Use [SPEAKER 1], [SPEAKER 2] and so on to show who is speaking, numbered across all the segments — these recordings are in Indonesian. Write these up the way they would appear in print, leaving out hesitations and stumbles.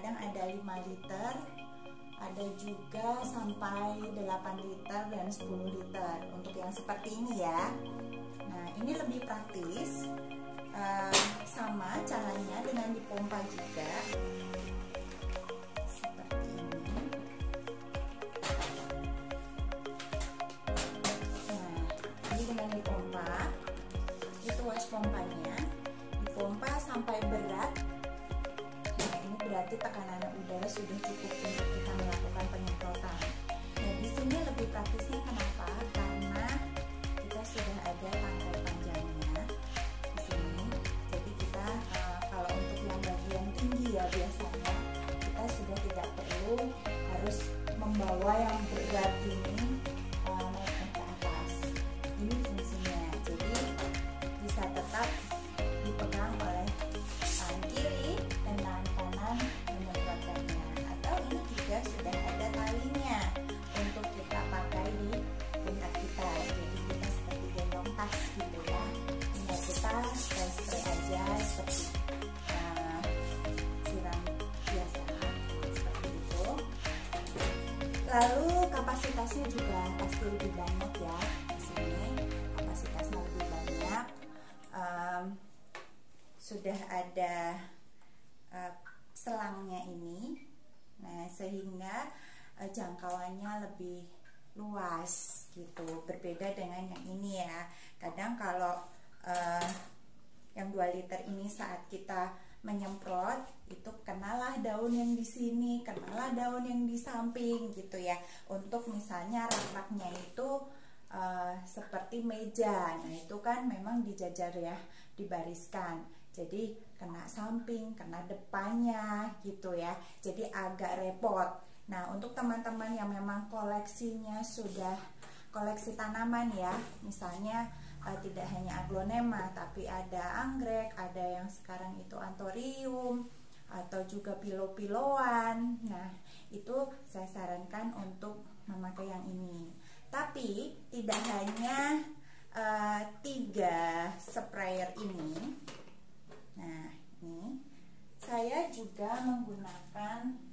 [SPEAKER 1] kadang ada 5 liter, ada juga sampai 8 liter dan 10 liter untuk yang seperti ini ya. Nah, ini lebih praktis. Sama caranya dengan dipompa juga seperti ini. Nah, ini dengan dipompa, itu wash pompanya, dipompa sampai berat. Nah, ini berarti tekanan udara sudah cukup untuk kita melakukan penyemprotan. Nah, di sini lebih praktisnya kenapa? Karena kita sudah ada tangkai panjangnya di sini. Jadi kita kalau untuk yang bagian tinggi ya biasanya kita sudah tidak perlu harus membawa yang berat ini naik ke atas. Ini fungsinya. Jadi bisa tetap dipegang oleh tangan kiri dan tangan kanan menyemprotkannya. Atau ini juga sudah ada talinya untuk kita pakai di pundak kita. Jadi kita seperti gendong tas gitu ya. Tinggal kita spray aja seperti siram biasa seperti itu. Lalu kapasitasnya juga pasti lebih banyak ya. Di sini kapasitasnya lebih banyak. Sudah ada selangnya ini. Nah, sehingga jangkauannya lebih luas gitu, berbeda dengan yang ini ya. Kadang kalau yang 2 liter ini saat kita menyemprot itu kenalah daun yang di sini, kenalah daun yang di samping gitu ya. Untuk misalnya rak-raknya itu seperti meja, nah itu kan memang dijajar ya, dibariskan. Jadi kena samping, kena depannya gitu ya. Jadi agak repot. Nah, untuk teman-teman yang memang koleksinya sudah koleksi tanaman ya, misalnya tidak hanya aglonema tapi ada anggrek, ada yang sekarang itu anthurium atau juga pilo-piloan. Nah, itu saya sarankan untuk memakai yang ini. Tapi tidak hanya 3 sprayer ini. Nah, ini saya juga menggunakan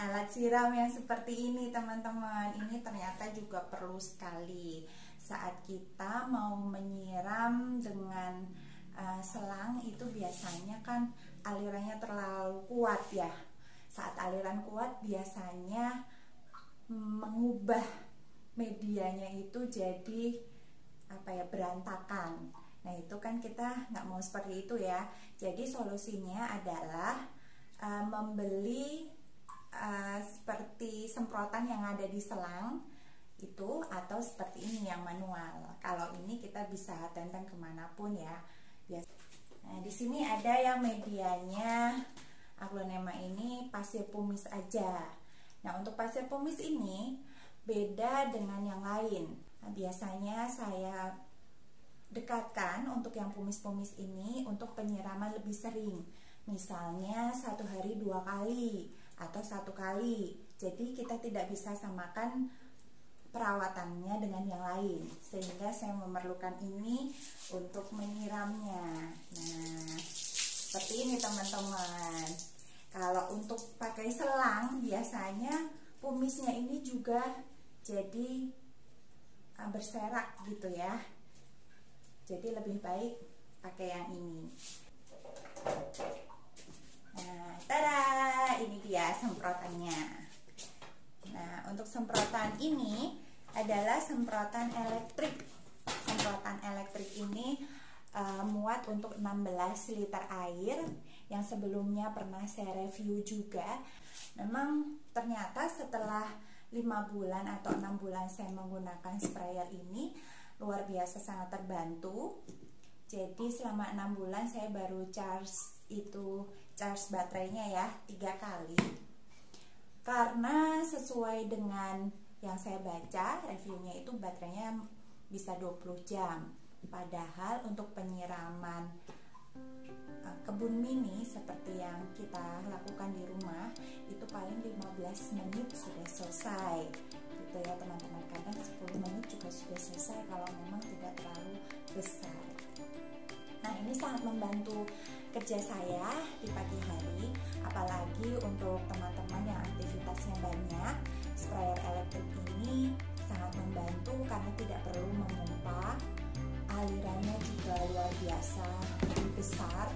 [SPEAKER 1] alat siram yang seperti ini teman-teman. Ini ternyata juga perlu sekali saat kita mau menyiram dengan selang. Itu biasanya kan alirannya terlalu kuat ya. Saat aliran kuat biasanya mengubah medianya itu jadi berantakan. Nah, itu kan kita nggak mau seperti itu ya. Jadi solusinya adalah membeli seperti semprotan yang ada di selang itu, atau seperti ini yang manual. Kalau ini kita bisa tenteng kemanapun ya. Nah, di sini ada yang medianya aglonema ini pasir pumis aja. Nah, untuk pasir pumis ini beda dengan yang lain. Nah, biasanya saya dekatkan untuk yang pumis-pumis ini untuk penyiraman lebih sering. Misalnya 1 hari 2 kali atau 1 kali. Jadi kita tidak bisa samakan perawatannya dengan yang lain, sehingga saya memerlukan ini untuk menyiramnya. Nah, seperti ini teman-teman. Kalau untuk pakai selang biasanya pumisnya ini juga jadi berserak gitu ya. Jadi lebih baik pakai yang ini. Nah, tada, ini dia semprotannya. Nah, untuk semprotan ini adalah semprotan elektrik. Semprotan elektrik ini muat untuk 16 liter air, yang sebelumnya pernah saya review juga. Memang ternyata setelah 5 bulan atau 6 bulan saya menggunakan sprayer ini, luar biasa sangat terbantu. Jadi selama 6 bulan saya baru charge baterainya ya 3 kali. Karena sesuai dengan yang saya baca reviewnya itu baterainya bisa 20 jam. Padahal untuk penyiraman kebun mini seperti yang kita lakukan di rumah itu paling 15 menit sudah selesai gitu ya teman-teman. Kadang 10 menit juga sudah selesai kalau memang tidak terlalu besar. Nah, ini sangat membantu kerja saya di pagi hari, apalagi untuk teman-teman yang aktivitasnya banyak. Sprayer elektrik ini sangat membantu karena tidak perlu memompa. Alirannya juga luar biasa, lebih besar.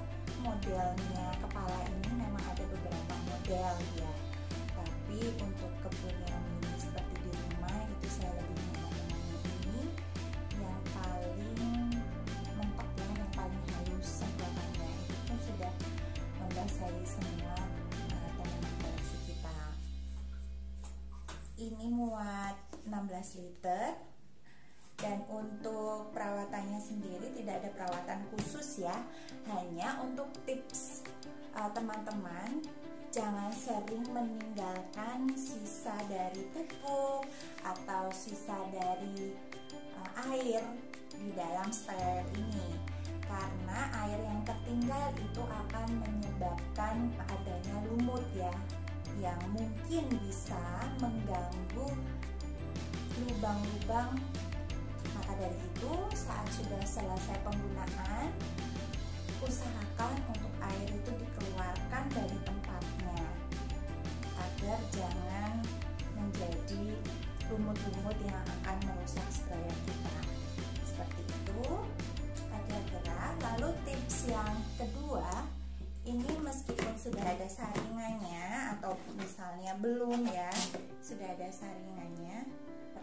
[SPEAKER 1] Modelnya kepala ini memang ada beberapa model ya, tapi untuk kebun yang mini seperti di rumah itu saya lebih nyaman ini yang paling mentok ya, yang paling halus semprotannya itu sudah membasahi semua tanaman koleksi kita. Ini muat 16 liter. Dan untuk perawatannya sendiri tidak ada perawatan khusus ya, hanya untuk tips teman-teman jangan sering meninggalkan sisa dari pupuk atau sisa dari air di dalam sprayer ini, karena air yang tertinggal itu akan menyebabkan adanya lumut ya, yang mungkin bisa mengganggu lubang-lubang. Maka dari itu, saat sudah selesai penggunaan, usahakan untuk air itu dikeluarkan dari tempatnya agar jangan menjadi lumut-lumut yang akan merusak sprayer kita. Seperti itu kira-kira. Lalu tips yang kedua, ini meskipun sudah ada saringannya atau misalnya belum ya, sudah ada saringannya,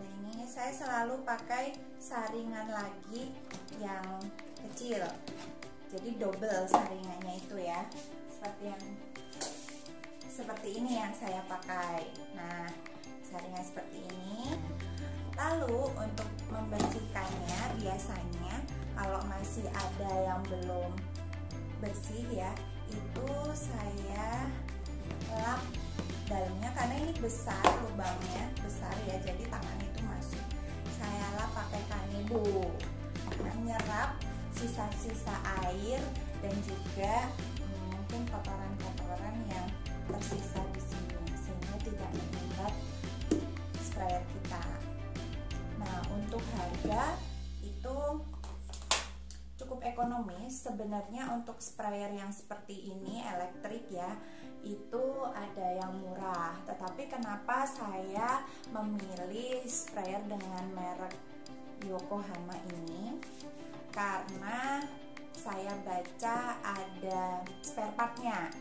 [SPEAKER 1] ini saya selalu pakai saringan lagi yang kecil, jadi double saringannya itu ya, seperti ini yang saya pakai. Nah, saringan seperti ini. Lalu untuk membersihkannya, biasanya kalau masih ada yang belum bersih ya, itu saya lap dalamnya, karena ini besar, lubangnya besar ya, jadi tangan itu masuk. Saya lap pakai kanebo, menyerap sisa-sisa air dan juga mungkin kotoran-kotoran yang tersisa di sini, sehingga tidak menghambat sprayer kita. Nah, untuk harga itu cukup ekonomis sebenarnya. Untuk sprayer yang seperti ini elektrik ya, itu ada yang murah, tetapi kenapa saya memilih sprayer dengan merek Yokohama ini, karena saya baca ada spare partnya.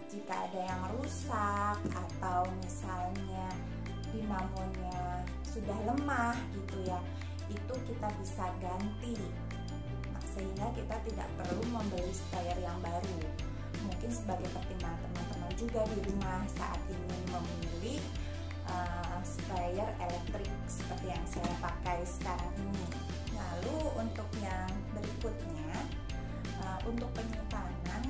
[SPEAKER 1] Jika ada yang rusak atau misalnya dinamonya sudah lemah gitu ya, itu kita bisa ganti. Nah, sehingga kita tidak perlu membeli sprayer yang baru. Mungkin sebagai pertimbangan teman-teman juga di rumah saat ingin memilih sprayer elektrik seperti yang saya pakai sekarang ini. Lalu untuk yang berikutnya, untuk penyimpanan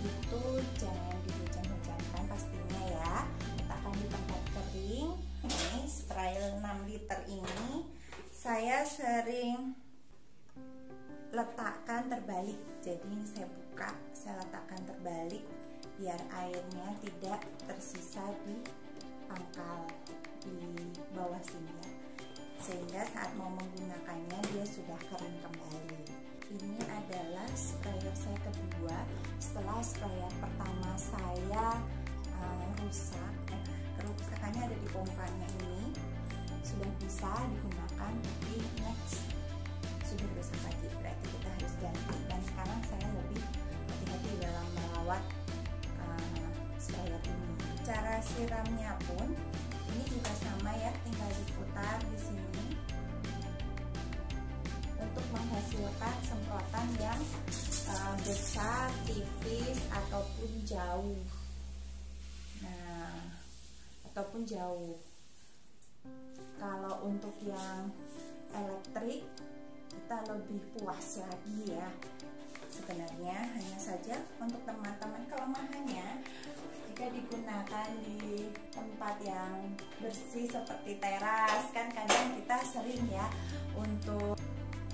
[SPEAKER 1] itu jangan dihujan-hujankan pastinya ya, letakkan di tempat kering. Ini sprayer 6 liter ini saya sering letakkan terbalik, jadi ini saya buka, saya letakkan terbalik biar airnya tidak tersisa di pangkal di bawah sini ya, sehingga saat mau menggunakannya dia sudah kering kembali. Ini adalah sprayer saya kedua setelah sprayer pertama saya rusak. Kerusakannya ada di pompanya ini, sudah bisa digunakan, tapi next sudah rusak lagi, berarti kita harus ganti. Dan sekarang saya lebih hati-hati dalam merawat sprayer ini. Cara siramnya pun ini juga sama ya, tinggal diputar di sini untuk menghasilkan semprotan yang besar, tipis ataupun jauh. Nah, ataupun jauh. Kalau untuk yang elektrik kita lebih puas lagi ya. Sebenarnya hanya saja untuk teman-teman kelemahannya, jika digunakan di tempat yang bersih seperti teras, kan kadang kita sering ya untuk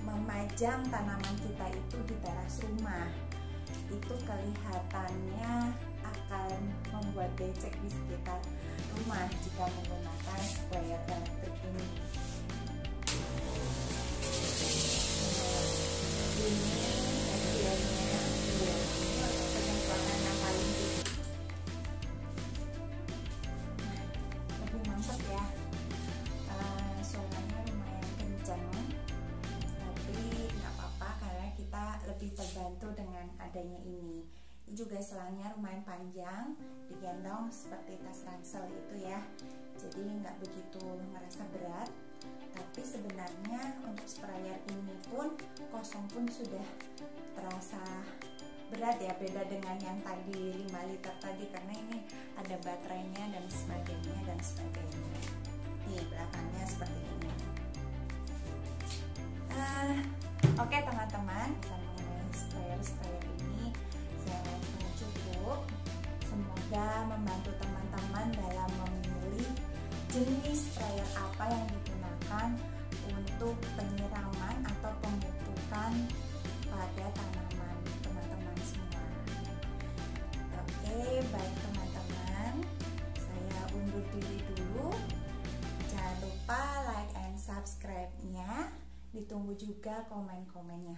[SPEAKER 1] memajang tanaman kita itu di teras rumah, itu kelihatannya akan membuat becek di sekitar rumah jika menggunakan sprayer elektrik ini. Ini hasilnya adanya ini. Ini juga selangnya lumayan panjang, digendong seperti tas ransel itu ya, jadi nggak begitu merasa berat. Tapi sebenarnya untuk sprayer ini pun kosong pun sudah terasa berat ya, beda dengan yang tadi 5 liter tadi, karena ini ada baterainya dan sebagainya nih, belakangnya seperti ini. Oke teman-teman, mengenai sprayer ini saya rasa cukup. Semoga membantu teman-teman dalam memilih jenis sprayer apa yang digunakan untuk penyiraman atau pemupukan pada tanaman teman-teman semua. Oke, baik teman-teman, saya undur diri dulu. Jangan lupa like and subscribe-nya. Ditunggu juga komen-komennya.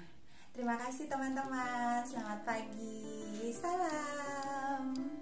[SPEAKER 1] Terima kasih teman-teman. Selamat pagi. Salam.